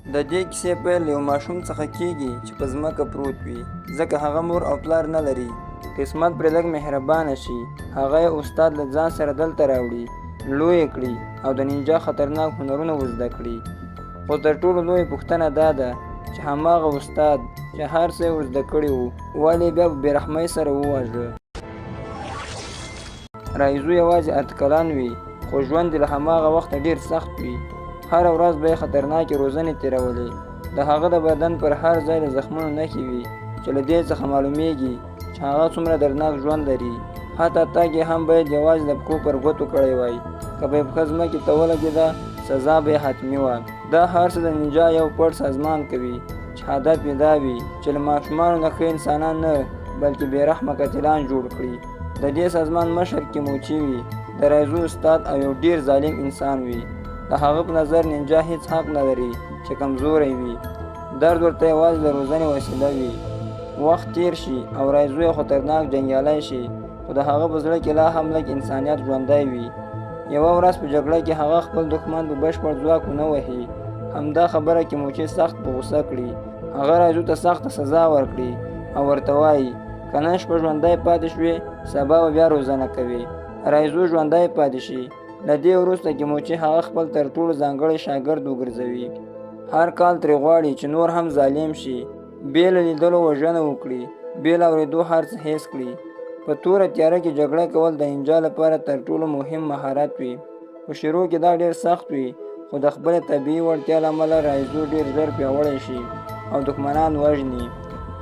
د دې کیسې پیل یو ماشوم څخه کیږي چې په ځمکه پروت وي، ځکه هغه مور او پلار نه لري. قسمت پرې لږ مهربانه شي، هغه یې استاد له ځان سره دلته راوړي، لوی یې کړي او د نینجا خطرناک هنرونه ور زده کړي. خو تر ټولو لویه پوښتنه دا ده چې هماغه استاد چې هر څه یې ور زده کړي وو، ولې بیا په بېرحمۍ سره وواژه. رایزو یوازې 8 کلن وي، خو ژوند یې له هماغه وخته ډېر سخت وي. هره ورځ به یې خطرناکې روزنې تېرولې. د هغه د بدن پر هر ځای د زخمونو نښې وي چې له دې څخه معلومیږي چې هغه څومره دردناک ژوند لري. حتی تګ یې هم باید یوازې د پښو پر ګوتو کړی وای. که به یې پښه ځمکې ته ولګېده، سزا به یې حتمي وه. دا هر څه د نینجا یو پټ سازمان کوي چې هدف یې دا وي چې له ماشومانو نه ښه انسانان نه، بلکې بېرحمه قاتلان جوړ کړي. د دې سازمان مشر کیموچي وي، د رایزو استاد او یو ډېر ظالم انسان وي. د هغه په نظر نینجا هیڅ حق نه لري چې کمزوری وي. درد ورته یوازې د روزنې وسیله وي. وخت تیر شي او رایزو یو خطرناک جنګیالی شي، خو د هغه په زړه کې لا هم لږ انسانیت ژوندی وي. یوه ورځ په جګړه کې هغه خپل دښمن په بشپړ ځواک ونه وهي. همدا خبره کیموچي سخت په غوسه کړي. هغه رایزو ته سخته سزا ورکړي او ورته وایي که نن شپه ژوندی پاتې شوې، سبا به بیا روزنه کوې. رایزو ژوندی پاتې شي. له دې وروسته کیموچي هغه خپل تر ټولو ځانګړی شاګرد وګرځوي. هر کال ترې غواړي چې نور هم ظالم شي، بې له لیدلو وژنه وکړي، بې له اورېدو هر څه هېڅ کړي. په توره تیاره کې جګړه کول د نینجا لپاره تر ټولو مهم مهارت وي. په شروع کې دا ډېر سخت وي، خو د خپلې طبیعي وړتیا له امله رایزو ډېر ژر پیاوړی شي او دښمنان وژني.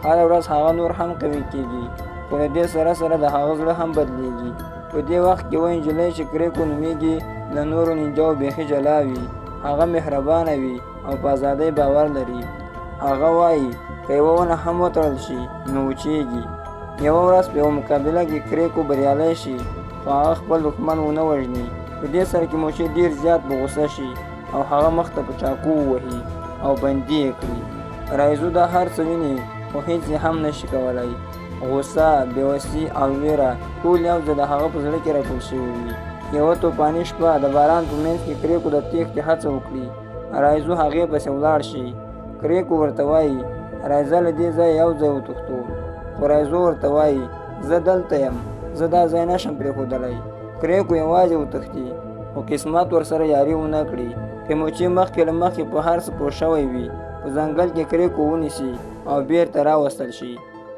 هره ورځ هغه نور هم قوي کېږي، خو له دې سره سره د هغه زړه هم بدلیږي. په دې وخت کې یوه نجلۍ چې کریکو نومیږي له نورو نینجاو بیخي جلا وي. هغه مهربانه وي او په ازادۍ باور لري. هغه وایي که یوه ونه هم وتړل شي نو وچیږي. یوه ورځ په یوه مقابله کې کریکو بریالی شي، خو هغه خپل دښمن ونه وژني. په دې سره کیموچي ډېر زیات په غوسه شي او هغه مخ ته په چاقو ووهي او بندي یې کړي. رایزو دا هر څه ویني، خو هیڅ یې هم نشي کولی. غوسه، بېوسي او ویره ټول یو ځای د هغه په زړه کې راټول شوي وي. یوه توپاني شپه د باران په منځ کې کریکو د تېښتې هڅه وکړي. رایزو هغې پسې ولاړ شي. کریکو ورته وایي راځه له دې ځایه یو ځای وتښتو. خو رایزو ورته وایي زه دلته یم، زه دا ځای نشم پرېښودلی. کریکو یوازې وتښتي، خو قسمت ورسره یاري ونه کړي. کیموچي مخکې له مخکې په هر څه پوه شوی وي. په ځنګل کې کریکو ونیسي او بېرته راوستل شي.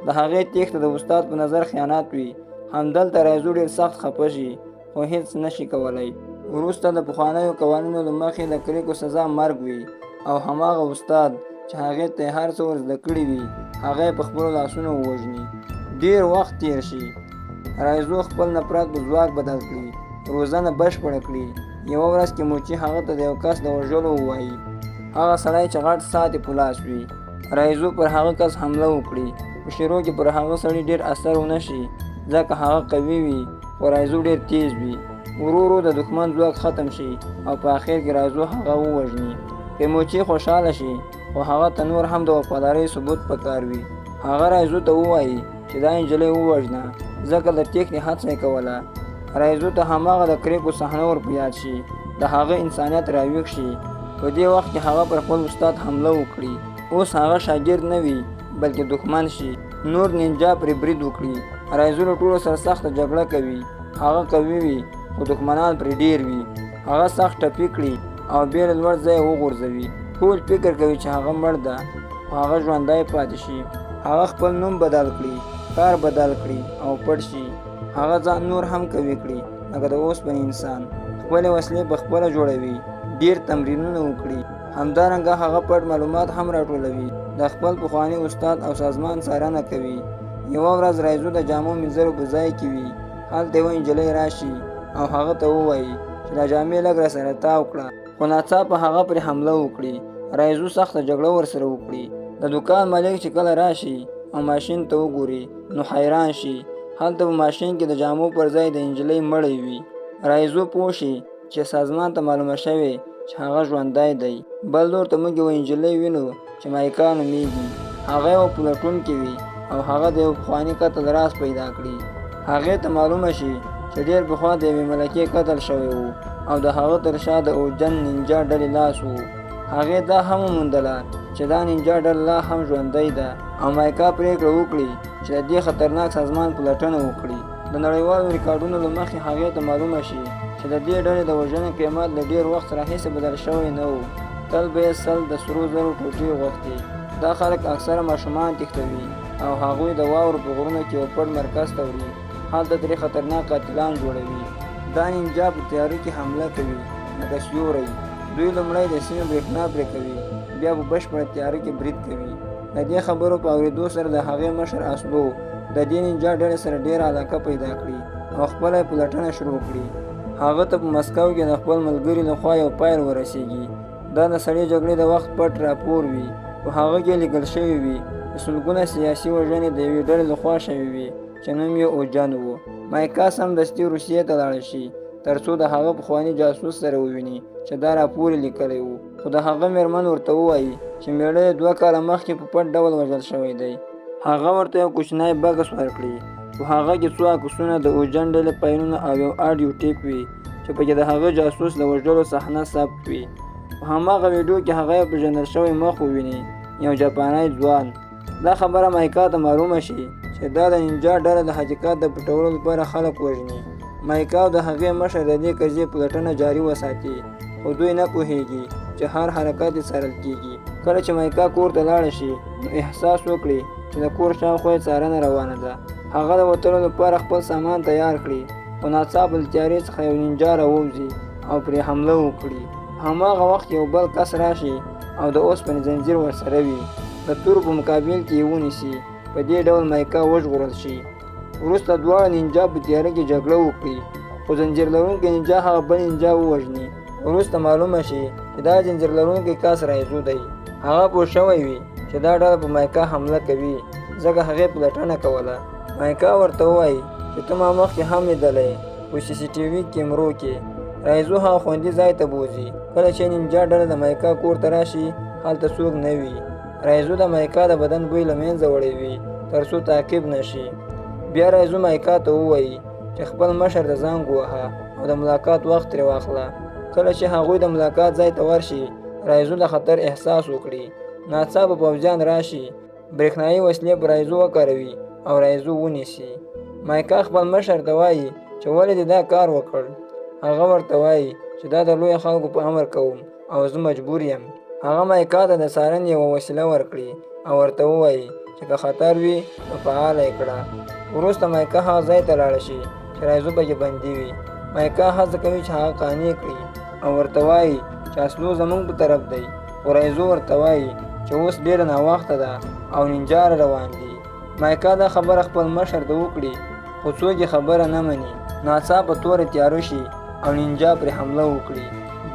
د هغې تېښته د استاد په نظر خیانت وي. همدلته رایزو ډېر سخت خفه شي، خو هیڅ نشي کولی. وروسته د پخوانیو قوانینو له مخې د کریکو سزا مرګ وي او هماغه استاد چې هغې ته یې هر څه ور زده کړي وي، هغه یې په خپلو لاسونو ووژني. ډېر وخت تېر شي. رایزو خپل نفرت په ځواک بدل کړي، روزنه بشپړه کړي. یوه ورځ کیموچي هغه ته د یو کس د وژلو ووایي. هغه سړی چې غټ ساعت یې په لاس وي. رایزو پر هغه کس حمله وکړي. په شروع کې پر هغه سړي ډېر اثر ونه شي، ځکه هغه قوي وي، خو رایزو ډېر تیز وي. ورو ورو د دښمن ځواک ختم شي او په اخر کې رایزو هغه ووژني. کیموچي خوشحاله شي، خو هغه ته نور هم د وفادارۍ ثبوت پکار وي. هغه رایزو ته ووایي چې دا نجلۍ ووژنه، ځکه د تېښتې هڅه یې کوله. رایزو ته هماغه د کریکو صحنه ور په یاد شي. د هغه انسانیت راویښ شي. په دې وخت کې هغه پر خپل استاد حمله وکړي. اوس هغه شاګرد نه وي، بلکې دښمن شي. نور نینجا پرې برید وکړي. رایزو له ټولو سره سخته جګړه کوي. هغه قوي وي، خو دښمنان پرې ډېر وي. هغه سخت ټپي کړي او بیا له لوړ ځایه وغورځوي. ټول فکر کوي چې هغه مړ ده، خو هغه ژوندی پاتې شي. هغه خپل نوم بدل کړي، کار بدل کړي او پټ شي. هغه ځان نور هم قوي کړي لکه د اوسپنې انسان. خپلې وسلې په خپله جوړوي. ډېر تمرینونه وکړي. همدارنګه هغه پټ معلومات هم راټولوي. د خپل پخواني استاد او سازمان څارنه کوي. یوه ورځ رایزو د جامو مینځلو په ځای کې وي. هلته یوه نجلۍ راشي او هغه ته ووایي چې دا جامې لږ راسره تاو کړه، خو ناڅاپه هغه پرې حمله وکړي. رایزو سخته جګړه ورسره وکړي. د دوکان مالک چې کله راشي او ماشین ته وګوري نو حیران شي. هلته په ماشین کې د جامو پر ځای د نجلۍ مړی وي. رایزو پوه شي چې سازمان ته معلومه شوې چې هغه ژوندی دی. بل لور ته موږ یوه نجلۍ وینو چې مایکا نومیږي. هغه یوه پلټونکې وي او هغه د یو پخواني قتل راز پیدا کړي. هغې ته معلومه شي چې ډېر پخوا د یوې ملکې قتل شوی و او د هغه تر شا د اوجن نینجا ډلې لاس و. هغې دا هم وموندله چې دا نینجا ډله لا هم ژوندۍ ده او مایکا پرېکړه وکړي چې د دې خطرناک سازمان پلټنه وکړي. د نړیوالو ریکارډونو له مخې هغې ته معلومه شي چې د دې ډلې د وژنې قیمت له ډېر وخت راهیسې بدل شوی نه و. تل به یې 100 د سرو زرو ټوټې غوښتې. دا خلک اکثره ماشومان تښتوي او هغوی د واورو په غرونو کې یو پټ مرکز ته وړي. هلته ترې خطرناک قاتلان جوړوي. دا نینجا په تیارو کې حمله کوي لکه سیوری. دوی لومړی د سیمې برېښنا پرې کوي، بیا په بشپړه تیاره کې برید کوي. د دې خبرو په اورېدو سره د هغې مشر اسلو د دې نینجا ډلې سره ډېره علاقه پیدا کړي او خپله یې پلټنه شروع کړي. هغه ته په مسکو کې د خپل ملګري لخوا یو پایل ورسیږي. دا د سړې جګړې د وخت پټ راپور وي. په هغه کې لیکل شوي وي چې سلګونه سیاسي وژنې د یوې ډلې لخوا شوي وي چې نوم یې اوجن و. مایکا سمدستي روسیې ته لاړه شي تر څو د هغه پخواني جاسوس سره وویني چې دا راپور یې لیکلی و. خو د هغه مېرمن ورته ووایي چې مېړه یې 2 کاله مخکې په پټ ډول وژل شوی دی. هغه ورته یو کوچنی بکس ورکړي. په هغه کې څو عکسونه د اوجن ډلې فایلونه او یو اډیو ټیپ وي چې پکې د هغه جاسوس د وژلو صحنه ثبت وي. په هماغه ویډیو کې هغه یو پېژندل شوی مخ وویني، یو جاپانی ځوان. دا خبره مایکا ته معلومه شي چې دا د نینجا ډله د حقیقت د پټولو لپاره خلک وژني. مایکا او د هغې مشر د دې قضیې پلټنه جاري وساتي، خو دوی نه پوهیږي چې هر حرکت یې څارل کیږي. کله چې مایکا کور ته لاړه شي نو احساس وکړي چې د کور شاوخوا یې څارنه روانه ده. هغه د وتلو لپاره خپل سامان تیار کړي، خو ناڅاپه له تیارې څخه یو نینجا راووځي او پرې حمله وکړي. هماغه وخت یو بل کس راشي او د اوسپنې زنځیر ورسره وي، د تورو په مقابل کې یې ونیسي. په دې ډول مایکا وژغورل شي. وروسته دواړه نینجا په تیاره کې جګړه وکړي، خو زنځیر لرونکی نینجا هغه بل نینجا ووژني. وروسته معلومه شي چې دا زنځیر لرونکی کس رایزو دی. هغه پوه شوی وي چې دا ډله په مایکا حمله کوي، ځکه هغې پلټنه کوله. مایکا ورته ووایي چې ته ما مخکې هم لیدلی په سی سی ټي وي کیمرو کې. رایزو هغه خوندي ځای ته بوځي. کله چې نینجا ډله د مایکا کور ته راشي هلته څوک نه وي. رایزو د مایکا د بدن بوی له منځه وړی وي تر څو تعقیب نه شي. بیا رایزو مایکا ته ووایي چې خپل مشر ته زنګ ووهه او د ملاقات وخت ترې واخله. کله چې هغوی د ملاقات ځای ته ورشي رایزو د خطر احساس وکړي. ناڅاپه پوځیان راشي، برېښنایي وسلې په رایزو وکاروي او رایزو ونیسي. مایکا خپل مشر ته وایي چې ولې دې دا کار وکړ. هغه ورته وایي چې دا د لویو خلکو په امر کوم او زه مجبور یم. هغه مایکا ته د څارنې یوه وسیله ورکړي او ورته ووایي چې که خطر وي نو فعاله یې کړه. وروسته مایکا هغه ځای ته لاړه شي چې رایزو پکې بندي وي. مایکا هڅه کوي چې هغه قانع کړي او ورته وایي چې اسلو زموږ په طرف دی، خو رایزو ورته وایي چې اوس ډېره ناوخته ده او نینجا روان دي. مایکا دا خبره خپل مشر ته وکړي، خو څوک یې خبره نه مني. ناڅاپه توره تیاره شي او نینجا پرې حمله وکړي.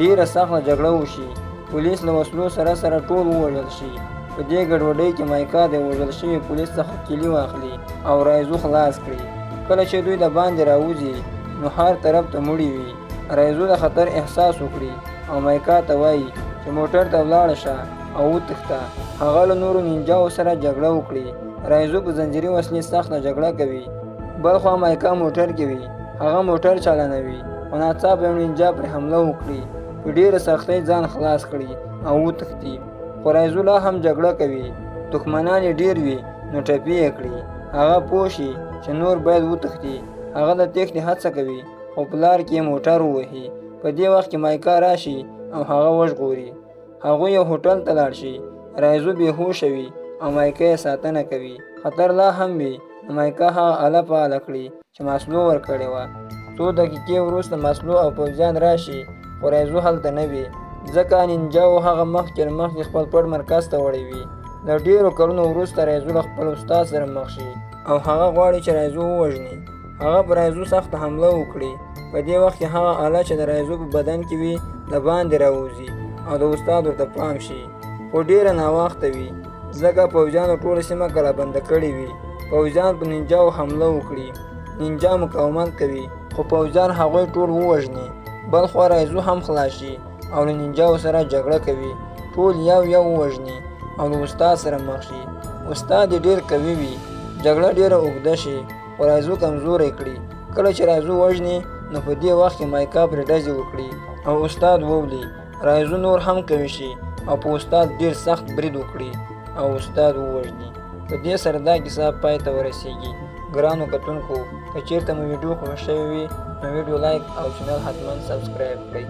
ډېره سخته جګړه وشي. پولیس له وسلو سره سره ټول ووژل شي. په دې ګډوډۍ کې مایکا د وژل شوي پولیس څخه کیلي واخلي او رایزو خلاص کړي. کله چې دوی د باندې راوځي نو هر طرف ته مړي وي. رایزو د خطر احساس وکړي او مایکا ته وایي چې موټر ته ولاړه شه او وتښته. هغه له نورو نینجاو سره جګړه وکړي. رایزو په زنځیري وسلې سخته جګړه کوي. بل خوا مایکا موټر کې وي، هغه موټر چالانوي، خو ناڅاپه یو نینجا پرې حمله وکړي. په ډېره سختۍ ځان خلاص کړي او وتښتي. خو رایزو لا هم جګړه کوي. دښمنان یې ډېر وي نو ټپي یې کړي. هغه پوه شي چې نور باید وتښتي. هغه د تېښتې هڅه کوي، خو په لار کې یې موټر ووهي. په دې وخت کې مایکا راشي او هغه وژغوري. هغوی یو هوټل ته لاړ شي. رایزو بېهوشه وي او مایکا یې ساتنه کوي. خطر لا هم وي نو مایکا هغه آله فعاله کړي چې ماسلو ورکړې وه. څو دقیقې وروسته ماسلو او پوځیان راشي، خو رایزو هلته نه وي، ځکه نینجاو هغه مخکې خپل پټ مرکز ته وړی وي. له ډېرو کلونو وروسته رایزو له خپل استاد سره مخ شي او هغه غواړي چې رایزو ووژني. هغه په رایزو سخته حمله وکړي. په دې وخت کې هغه آله چې د رایزو په بدن کې وي د باندې راوځي او د استاد ورته پام شي. خو ډېره ناوخته وي، ځکه پوځیانو ټوله سیمه کلابنده کړې وي. پوځیان په نینجاو حمله وکړي. نینجا مقاومت کوي، خو پوځیان هغوی ټول ووژني. بل خوا رایزو هم خلاص شي او له نینجاو سره جګړه کوي. ټول یو ووژني او له استاد سره مخ شي. استاد یې ډېر قوي وي. جګړه ډېره اوږده شي، خو رایزو کمزوری کړي. کله چې رایزو وژني نو په دې وخت کې مایکا پرې ډزې وکړي او استاد وولي. رایزو نور هم قوي شي او په استاد ډیر سخت برید وکړي او استاد ووژني. په دې سره دا کیسه پای ته ورسیږي. ګرانو کتونکو، که چیرته مو ویډیو خوښ شوی وي نو ویډیو لایک او چینل حتما سبسکرایب کړئ.